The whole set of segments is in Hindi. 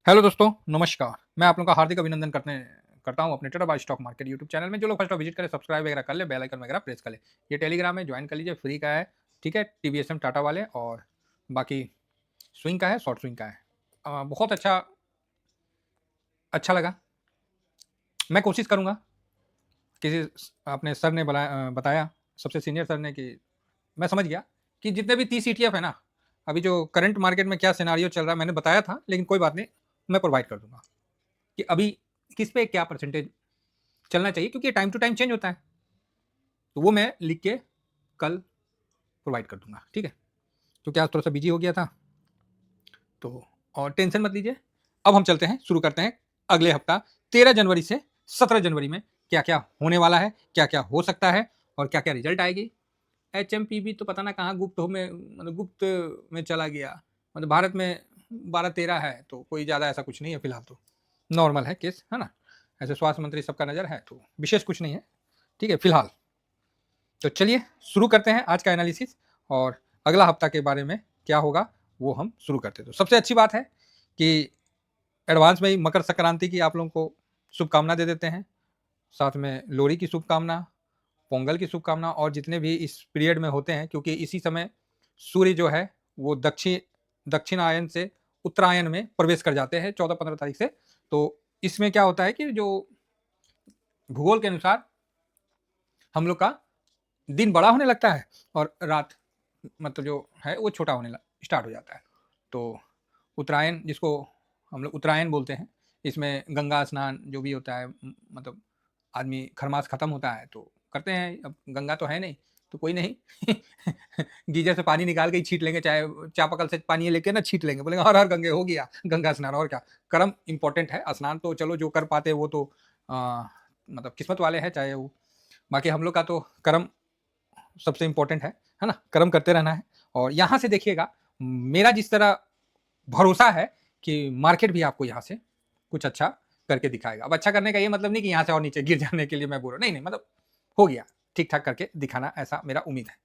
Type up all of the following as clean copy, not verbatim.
हेलो दोस्तों, नमस्कार। मैं आप लोगों का हार्दिक अभिनंदन करता हूँ अपने Tata bye stock market YouTube channel में। जो लोग फर्स्ट विजिट करें, सब्सक्राइब वगैरह कर ले, बेल आइकन वगैरह प्रेस कर ले। ये टेलीग्राम है, ज्वाइन कर लीजिए, फ्री का है। ठीक है, टीवीएसएम टाटा वाले, और बाकी स्विंग का है, शॉर्ट स्विंग का है। बहुत अच्छा अच्छा लगा। मैं कोशिश करूँगा, अपने सर ने बताया, सबसे सीनियर सर ने, कि मैं समझ गया कि जितने भी 30 ईटीएफ है ना, अभी जो करंट मार्केट में क्या सिनारियो चल रहा है, मैंने बताया था, लेकिन कोई बात नहीं, मैं प्रोवाइड कर दूंगा कि अभी किस पे क्या परसेंटेज चलना चाहिए, क्योंकि टाइम टू टाइम चेंज होता है। तो वो मैं लिख के कल प्रोवाइड कर दूंगा, ठीक है। तो क्या थोड़ा सा बिजी हो गया था, तो और टेंशन मत लीजिए। अब हम चलते हैं, शुरू करते हैं अगले हफ्ता 13 जनवरी से 17 जनवरी में क्या क्या होने वाला है, क्या क्या हो सकता है, और क्या क्या रिजल्ट आएगी। एच तो पता ना कहाँ गुप्त हो में, मतलब गुप्त में चला गया। मतलब भारत में 12-13 है, तो कोई ज़्यादा ऐसा कुछ नहीं है फिलहाल, तो नॉर्मल है केस, है ना। ऐसे स्वास्थ्य मंत्री सबका नज़र है, तो विशेष कुछ नहीं है, ठीक है फिलहाल। तो चलिए शुरू करते हैं आज का एनालिसिस, और अगला हफ्ता के बारे में क्या होगा वो हम शुरू करते हैं। तो सबसे अच्छी बात है कि एडवांस में ही मकर संक्रांति की आप लोगों को शुभकामना दे देते हैं, साथ में लोहड़ी की शुभकामना, पोंगल की शुभकामना, और जितने भी इस पीरियड में होते हैं, क्योंकि इसी समय सूर्य जो है वो दक्षिणायन से उत्तरायण में प्रवेश कर जाते हैं 14-15 तारीख से। तो इसमें क्या होता है कि जो भूगोल के अनुसार हम लोग का दिन बड़ा होने लगता है और रात मतलब जो है वो छोटा होने स्टार्ट हो जाता है। तो उत्तरायण, जिसको हम लोग उत्तरायण बोलते हैं, इसमें गंगा स्नान जो भी होता है, मतलब आदमी खरमास खत्म होता है तो करते हैं। अब गंगा तो है नहीं, तो कोई नहीं गीजर से पानी निकाल के ही छीट लेंगे, चाहे चापाकल से पानी लेके ना छीट लेंगे, बोलेंगे हर हर गंगे, हो गया गंगा स्नान। और क्या, कर्म इंपॉर्टेंट है, स्नान तो चलो जो कर पाते हैं वो तो मतलब किस्मत वाले हैं, चाहे वो। बाकी हम लोग का तो कर्म सबसे इंपॉर्टेंट है ना। कर्म करते रहना है। और यहाँ से देखिएगा, मेरा जिस तरह भरोसा है कि मार्केट भी आपको यहाँ से कुछ अच्छा करके दिखाएगा। अब अच्छा करने का ये मतलब नहीं कि यहाँ से और नीचे गिर जाने के लिए मैं बोल रहा, नहीं नहीं, मतलब हो गया ठीक ठाक करके दिखाना, ऐसा मेरा उम्मीद है।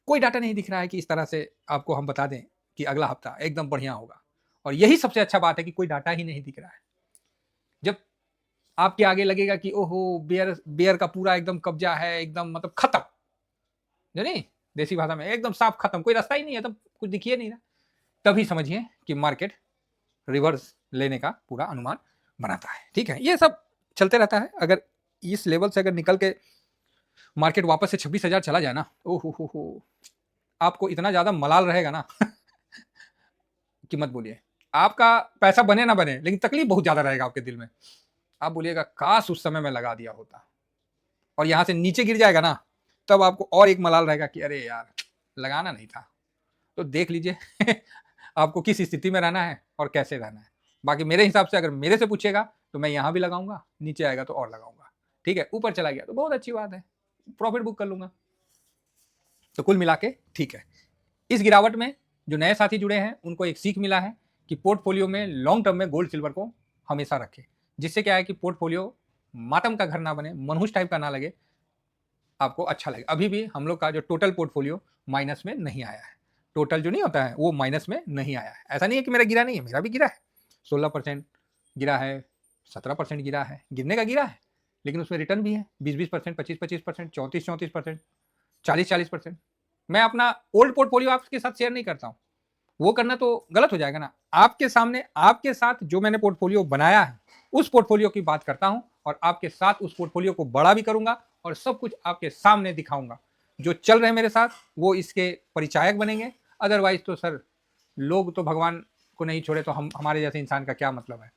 कोई डाटा नहीं दिख रहा है कि इस तरह से आपको हम बता दें कि अगला हफ्ता एकदम बढ़िया होगा। और यही सबसे अच्छा बात है कि कोई डाटा ही नहीं दिख रहा है। जब आपके आगे लगेगा कि ओहो, बेयर बेयर का पूरा एकदम कब्जा है, एकदम मतलब खत्म, नहीं, देसी भाषा में एकदम साफ खत्म, कोई रास्ता ही नहीं है, तब कुछ दिखिए नहीं रहा, तभी समझिए कि मार्केट रिवर्स लेने का पूरा अनुमान बनाता है। ठीक है, ये सब चलते रहता है। अगर इस लेवल से अगर निकल के मार्केट वापस से 26,000 चला जाए ना, ओहो, आपको इतना ज्यादा मलाल रहेगा ना कि मत बोलिए। आपका पैसा बने ना बने, लेकिन तकलीफ बहुत ज्यादा रहेगा आपके दिल में। आप बोलिएगा काश उस समय में लगा दिया होता। और यहां से नीचे गिर जाएगा ना, तब आपको और एक मलाल रहेगा कि अरे यार, लगाना नहीं था। तो देख लीजिए आपको किस स्थिति में रहना है और कैसे रहना है। बाकी मेरे हिसाब से अगर मेरे से पूछेगा तो मैं यहाँ भी लगाऊंगा, नीचे आएगा तो और लगाऊंगा। ठीक है, ऊपर चला गया तो बहुत अच्छी बात है, प्रॉफिट बुक कर लूंगा। तो कुल मिला के ठीक है। इस गिरावट में जो नए साथी जुड़े हैं उनको एक सीख मिला है कि पोर्टफोलियो में लॉन्ग टर्म में गोल्ड सिल्वर को हमेशा रखें, जिससे क्या है कि पोर्टफोलियो मातम का घर ना बने, मनहूस टाइप का ना लगे, आपको अच्छा लगे। अभी भी हम लोग का जो टोटल पोर्टफोलियो माइनस में नहीं आया है। टोटल जो नहीं होता है वो माइनस में नहीं आया है। ऐसा नहीं है कि मेरा गिरा नहीं है, मेरा भी गिरा है। 16% गिरा है, 17% गिरा है, गिरने का गिरा है, लेकिन उसमें रिटर्न भी है 20-20%, 25-25%, 34-34%, 40-40%। मैं अपना ओल्ड पोर्टफोलियो आपके साथ शेयर नहीं करता हूँ, वो करना तो गलत हो जाएगा ना। आपके सामने आपके साथ जो मैंने पोर्टफोलियो बनाया है उस पोर्टफोलियो की बात करता हूं, और आपके साथ उस पोर्टफोलियो को बड़ा भी करूंगा और सब कुछ आपके सामने दिखाऊंगा। जो चल रहे हैं मेरे साथ वो इसके परिचायक बनेंगे। अदरवाइज तो सर, लोग तो भगवान को नहीं छोड़े तो हम हमारे जैसे इंसान का क्या मतलब है।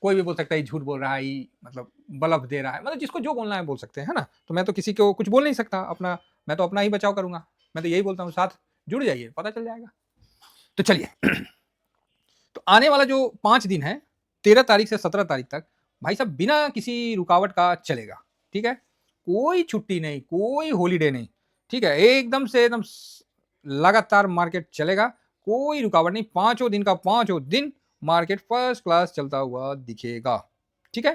कोई भी बोल सकता है झूठ बोल रहा है, मतलब बलफ दे रहा है, मतलब जिसको जो बोलना है बोल सकते हैं, है ना। तो मैं तो किसी को कुछ बोल नहीं सकता, अपना मैं तो अपना ही बचाव करूंगा। मैं तो यही बोलता हूँ, साथ जुड़ जाइए, पता चल जाएगा। तो चलिए तो आने वाला जो 5 दिन है, 13 तारीख से 17 तारीख तक, भाई साहब बिना किसी रुकावट का चलेगा। ठीक है, कोई छुट्टी नहीं, कोई हॉलीडे नहीं। ठीक है, एकदम से एकदम लगातार मार्केट चलेगा, कोई रुकावट नहीं। 5 दिन का 5 दिन मार्केट फर्स्ट क्लास चलता हुआ दिखेगा। ठीक है,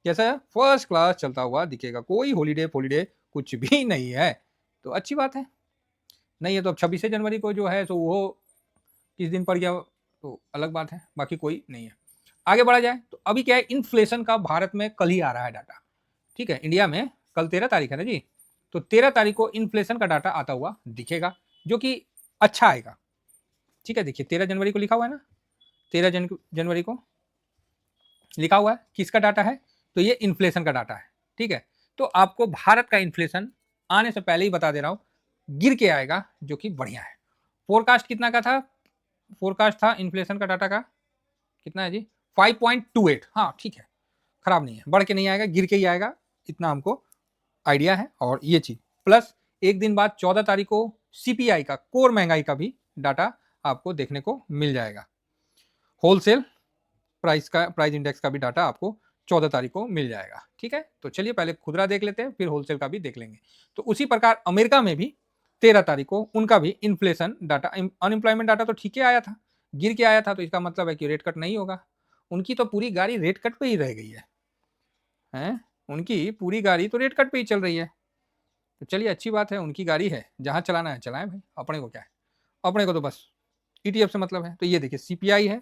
कैसा है, फर्स्ट क्लास चलता हुआ दिखेगा, कोई हॉलीडे फॉलीडे कुछ भी नहीं है। तो अच्छी बात है। नहीं है तो अब 26 जनवरी को जो है तो वो किस दिन पड़ गया तो अलग बात है, बाकी कोई नहीं है। आगे बढ़ा जाए तो अभी क्या है, इन्फ्लेशन का भारत में कल ही आ रहा है डाटा, ठीक है, इंडिया में कल 13 तारीख है ना जी, तो 13 तारीख को इन्फ्लेशन का डाटा आता हुआ दिखेगा, जो कि अच्छा आएगा, ठीक है। देखिए 13 जनवरी को लिखा हुआ है ना, 13 जनवरी को लिखा हुआ है, किसका डाटा है, तो ये इन्फ्लेशन का डाटा है, ठीक है। तो आपको भारत का इन्फ्लेशन आने से पहले ही बता दे रहा हूं, गिर के आएगा, जो कि बढ़िया है। फोरकास्ट कितना का था, फोरकास्ट था इन्फ्लेशन का डाटा का, कितना है जी, 5.28, हाँ ठीक है, खराब नहीं है, बढ़ के नहीं आएगा, गिर के ही आएगा, इतना हमको आइडिया है। और ये चीज प्लस एक दिन बाद 14 तारीख को सीपीआई का, कोर महंगाई का भी डाटा आपको देखने को मिल जाएगा। होलसेल प्राइस इंडेक्स का भी डाटा आपको 14 तारीख को मिल जाएगा, ठीक है। तो चलिए पहले खुदरा देख लेते हैं, फिर होलसेल का भी देख लेंगे। तो उसी प्रकार अमेरिका में भी 13 तारीख को उनका भी इन्फ्लेशन डाटा, अनएम्प्लॉयमेंट डाटा तो ठीक ही आया था, गिर के आया था, तो इसका मतलब है कि रेट कट नहीं होगा। उनकी तो पूरी गाड़ी रेट कट पे ही रह गई है, उनकी पूरी गाड़ी तो रेट कट पे ही चल रही है। तो चलिए अच्छी बात है, उनकी गाड़ी है, जहां चलाना है चलाएं भाई, अपने को क्या है, अपने को तो बस ईटीएफ से मतलब है। तो ये देखिए सीपीआई है,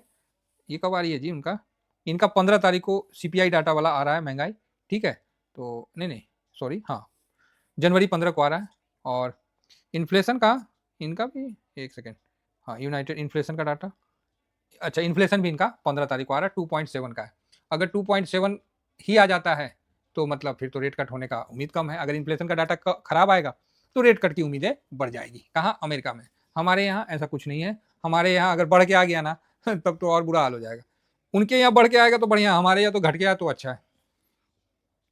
ये कब आ रही है जी उनका, इनका 15 तारीख को सीपीआई डाटा वाला आ रहा है, महंगाई, ठीक है। तो नहीं सॉरी, हाँ जनवरी 15 को आ रहा है। और इन्फ्लेशन का इनका भी, एक सेकेंड, हाँ यूनाइटेड इन्फ्लेशन का डाटा, अच्छा इन्फ्लेशन भी इनका 15 तारीख को आ रहा है, 2.7 का है। अगर 2.7 ही आ जाता है तो मतलब फिर तो रेट कट होने का उम्मीद कम है। अगर इन्फ्लेशन का डाटा खराब आएगा तो रेट कट की उम्मीदें बढ़ जाएगी। कहाँ, अमेरिका में। हमारे यहाँ ऐसा कुछ नहीं है, हमारे यहाँ अगर बढ़ के आ गया ना तब तो और बुरा हाल हो जाएगा। उनके यहाँ बढ़ के आएगा तो बढ़िया, हमारे यहाँ तो घट गया तो अच्छा है।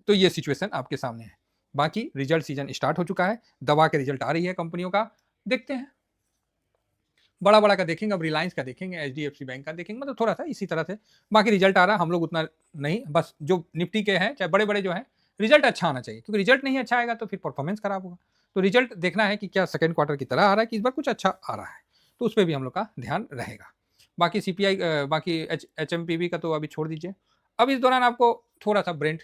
तो ये सिचुएशन आपके सामने है। बाकी रिजल्ट सीजन स्टार्ट हो चुका है, दवा के रिजल्ट आ रही है कंपनियों का, देखते हैं। बड़ा बड़ा का देखेंगे, अब रिलायंस का देखेंगे, एचडीएफसी बैंक का देखेंगे, मतलब थोड़ा सा इसी तरह से। बाकी रिजल्ट आ रहा है, हम लोग उतना नहीं, बस जो निफ्टी के हैं चाहे बड़े बड़े जो है, रिजल्ट अच्छा आना चाहिए, क्योंकि रिजल्ट नहीं अच्छा आएगा तो फिर परफॉर्मेंस खराब होगा। तो रिजल्ट देखना है कि क्या सेकंड क्वार्टर की तरह आ रहा है कि इस बार कुछ अच्छा आ रहा है, तो उस पर भी हम लोग का ध्यान रहेगा। बाकी सीपीआई, बाकी एचएमपीवी का तो अभी छोड़ दीजिए। अब इस दौरान आपको थोड़ा सा ब्रेंट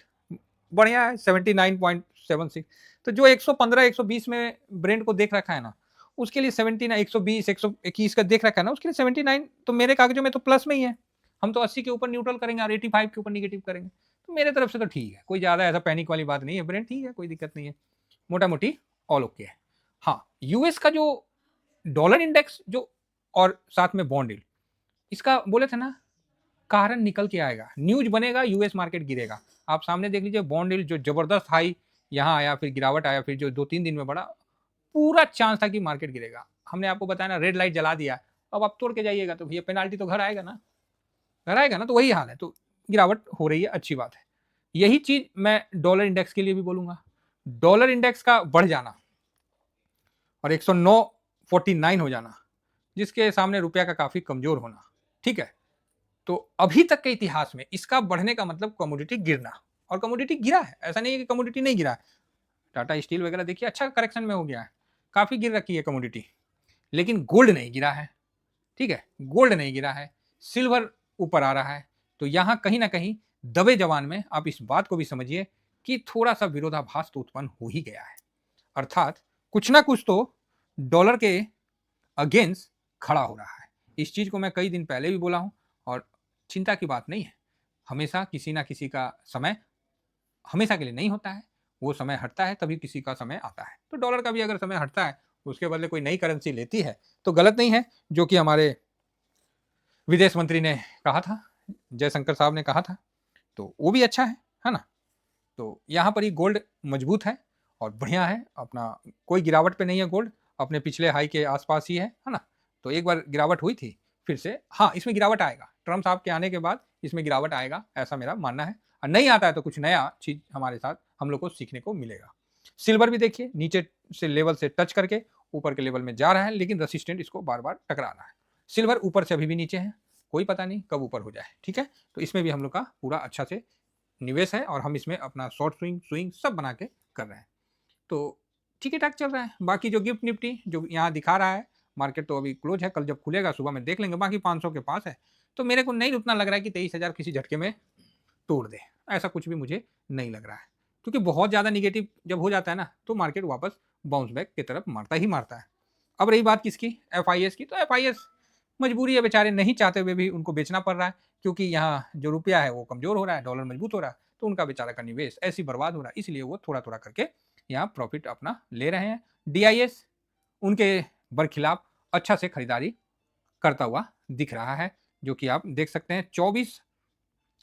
बढ़िया है, 79.76। तो जो 115 120 में ब्रेंट को देख रखा है ना, उसके लिए 79, 120 121 का देख रखा है ना, उसके लिए 79 तो मेरे कागजों में तो प्लस में ही है। हम तो 80 के ऊपर न्यूट्रल करेंगे और 85 के ऊपर निगेटिव करेंगे, तो मेरे तरफ से तो ठीक है, कोई ज्यादा ऐसा पैनिक वाली बात नहीं है, ब्रेंट ठीक है, कोई दिक्कत नहीं है, मोटा मोटी ऑल ओके है। हाँ यूएस का जो डॉलर इंडेक्स जो, और साथ में बॉन्ड यील्ड, इसका बोले थे ना कारण निकल के आएगा, न्यूज बनेगा, यूएस मार्केट गिरेगा। आप सामने देख लीजिए, बॉन्ड यील्ड जो जबरदस्त हाई यहाँ आया, फिर गिरावट आया, फिर जो 2-3 दिन में बढ़ा, पूरा चांस था कि मार्केट गिरेगा। हमने आपको बताया ना, रेड लाइट जला दिया, अब आप तोड़ के जाइएगा तो भैया पेनाल्टी तो घर आएगा ना, घर आएगा ना, तो वही हाल है। तो गिरावट हो रही है, अच्छी बात है। यही चीज मैं डॉलर इंडेक्स के लिए भी बोलूंगा। डॉलर इंडेक्स का बढ़ जाना और 109.49 हो जाना, जिसके सामने रुपया का काफी कमजोर होना, ठीक है। तो अभी तक के इतिहास में इसका बढ़ने का मतलब कमोडिटी गिरना, और कमोडिटी गिरा है, ऐसा नहीं है कि कमोडिटी नहीं गिरा है। टाटा स्टील वगैरह देखिए अच्छा करेक्शन में हो गया है, काफी गिर रखी है कमोडिटी, लेकिन गोल्ड नहीं गिरा है, ठीक है, गोल्ड नहीं गिरा है, सिल्वर ऊपर आ रहा है। तो यहां कहीं ना कहीं दबे जवान में आप इस बात को भी समझिए कि थोड़ा सा विरोधाभास तो उत्पन्न हो ही गया है, अर्थात कुछ ना कुछ तो डॉलर के अगेंस्ट खड़ा हो रहा है। इस चीज को मैं कई दिन पहले भी बोला हूं, और चिंता की बात नहीं है, हमेशा किसी ना किसी का समय हमेशा के लिए नहीं होता है, वो समय हटता है तभी किसी का समय आता है। तो डॉलर का भी अगर समय हटता है, उसके बदले कोई नई करेंसी लेती है तो गलत नहीं है, जो कि हमारे विदेश मंत्री ने कहा था, जयशंकर साहब ने कहा था, तो वो भी अच्छा है ना। तो यहाँ पर ही गोल्ड मजबूत है और बढ़िया है अपना, कोई गिरावट पे नहीं है गोल्ड, अपने पिछले हाई के आसपास ही है ना। तो एक बार गिरावट हुई थी, फिर से हाँ इसमें गिरावट आएगा, ट्रम्प साहब के आने के बाद इसमें गिरावट आएगा, ऐसा मेरा मानना है। और नहीं आता है तो कुछ नया चीज हमारे साथ हम लोग को सीखने को मिलेगा। सिल्वर भी देखिए नीचे से लेवल से टच करके ऊपर के लेवल में जा रहा है, लेकिन रसिस्टेंट इसको बार बार टकरा रहा है। सिल्वर ऊपर से अभी भी नीचे है, कोई पता नहीं कब ऊपर हो जाए, ठीक है। तो इसमें भी हम लोग का पूरा अच्छा से निवेश है और हम इसमें अपना शॉर्ट स्विंग सब बना के कर रहे हैं। तो ठीक ठाक चल रहा है। बाकी जो गिफ्ट निफ्टी जो यहाँ दिखा रहा है, मार्केट तो अभी क्लोज है, कल जब खुलेगा सुबह में देख लेंगे, बाकी 500 के पास है। तो मेरे को नहीं उतना लग रहा है कि 23,000 किसी झटके में तोड़ दे, ऐसा कुछ भी मुझे नहीं लग रहा है, क्योंकि बहुत ज़्यादा निगेटिव जब हो जाता है ना तो मार्केट वापस बाउंस बैक की तरफ मारता ही मारता है। अब रही बात किसकी, एफ की, तो एफ मजबूरी है, बेचारे नहीं चाहते हुए भी उनको बेचना पड़ रहा है, क्योंकि यहाँ जो रुपया है वो कमज़ोर हो रहा है, डॉलर मजबूत हो रहा है, तो उनका बेचारा का निवेश ऐसे ही बर्बाद हो रहा है, इसलिए वो थोड़ा-थोड़ा करके यहाँ प्रॉफ़िट अपना ले रहे हैं। डीआईएस उनके बरखिलाफ अच्छा से खरीदारी करता हुआ दिख रहा है, जो कि आप देख सकते हैं 24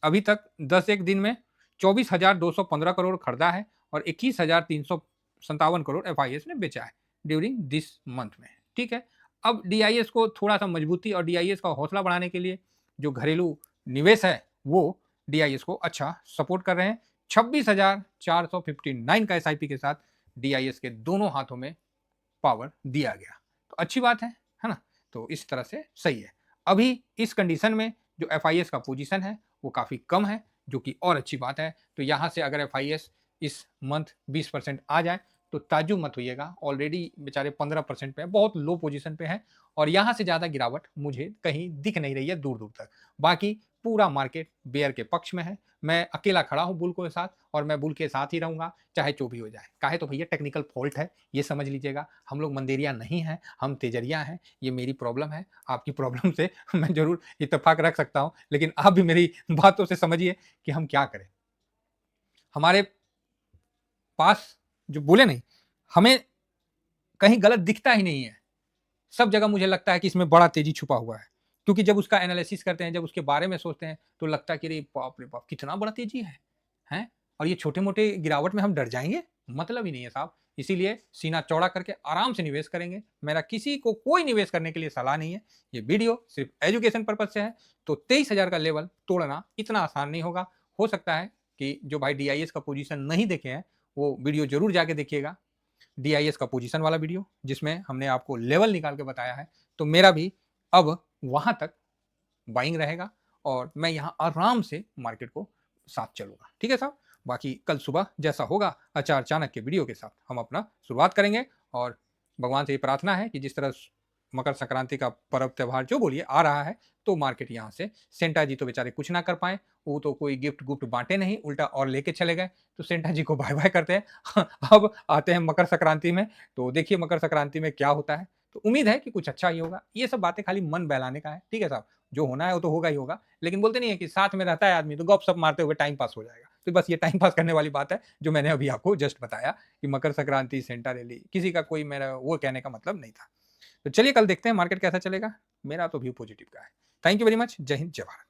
अभी तक 10 एक दिन में 24,215 करोड़ खरीदा है और 21,357 करोड़ एफआईएस ने बेचा है ड्यूरिंग दिस मंथ में। ठीक है, अब डीआईएस को थोड़ा सा मजबूती और डीआईएस का हौसला बढ़ाने के लिए जो घरेलू निवेश है वो डीआईएस को अच्छा सपोर्ट कर रहे हैं। 26,459 का एसआईपी के साथ डीआईएस के दोनों हाथों में पावर दिया गया, तो अच्छी बात है ना? तो इस तरह से सही है। अभी इस कंडीशन में जो एफआईएस का पोजीशन है वो काफ़ी कम है, जो कि और अच्छी बात है। तो यहाँ से अगर एफआईएस इस मंथ 20% आ जाए तो ताज्जुब मत होइएगा, ऑलरेडी बेचारे 15% पे है, बहुत लो पोजीशन पे है और यहाँ से ज़्यादा गिरावट मुझे कहीं दिख नहीं रही है दूर-दूर तक। बाकी पूरा मार्केट बेयर के पक्ष में है। मैं अकेला खड़ा हूँ बुल के साथ और मैं बुल के साथ ही रहूँगा, चाहे जो भी हो जाए। काहे तो भैया टेक्निकल फॉल्ट है, ये समझ लीजिएगा। हम लोग मंदेरिया नहीं हैं, हम तेजरिया हैं। ये मेरी प्रॉब्लम है, आपकी प्रॉब्लम से मैं ज़रूर इत्तेफ़ाक रख सकता हूँ, लेकिन आप भी मेरी बातों से समझिए कि हम क्या करें। हमारे पास जो बोले नहीं, हमें कहीं गलत दिखता ही नहीं है। सब जगह मुझे लगता है कि इसमें बड़ा तेज़ी छुपा हुआ है। क्योंकि जब उसका एनालिसिस करते हैं, जब उसके बारे में सोचते हैं, तो लगता है कि अरे बाप रे बाप! कितना बड़ा तेज़ी है, हैं? और ये छोटे-मोटे गिरावट में हम डर जाएँगे? मतलब ही नहीं है साहब। इसीलिए सीना चौड़ा करके आराम से निवेश करेंगे। मेरा किसी को कोई निवेश करने के लिए सलाह नहीं है। ये वीडियो सिर्फ़ एजुकेशन पर्पज़ से है। तो 23,000 का लेवल तोड़ना इतना आसान नहीं होगा। हो सकता है कि जो भाई डीआईएस का पोज़ीशन नहीं देखे हैं, वो वीडियो ज़रूर जाके देखिएगा। डीआईएस का पोजीशन वाला वीडियो जिसमें हमने आपको लेवल निकाल के बताया है, तो मेरा भी अब वहां तक बाइंग रहेगा और मैं यहां आराम से मार्केट को साथ चलूंगा। ठीक है साहब, बाकी कल सुबह जैसा होगा अचार अचानक के वीडियो के साथ हम अपना शुरुआत करेंगे और भगवान से ये प्रार्थना है कि जिस तरह मकर संक्रांति का पर्व त्यौहार जो बोलिए आ रहा है, तो मार्केट यहाँ से सेंटा जी तो बेचारे कुछ ना कर पाए, वो तो कोई गिफ्ट गुफ्ट बांटे नहीं, उल्टा और लेके चले गए, तो सेंटा जी को बाय बाय करते हैं। अब आते हैं मकर संक्रांति में, तो देखिए मकर संक्रांति में क्या होता है। तो उम्मीद है कि कुछ अच्छा ही होगा। ये सब बातें खाली मन बहलाने का है, ठीक है साहब, जो होना है वो तो होगा ही होगा, लेकिन बोलते नहीं है कि साथ में रहता है आदमी तो गप सप मारते हुए टाइम पास हो जाएगा। तो बस ये टाइम पास करने वाली बात है जो मैंने अभी आपको जस्ट बताया कि मकर संक्रांति सेंटा रैली किसी का कोई मेरा वो कहने का मतलब नहीं था। तो चलिए कल देखते हैं मार्केट कैसा चलेगा। मेरा तो व्यू पॉजिटिव का है। Thank you very much. जय हिंद, जय भारत।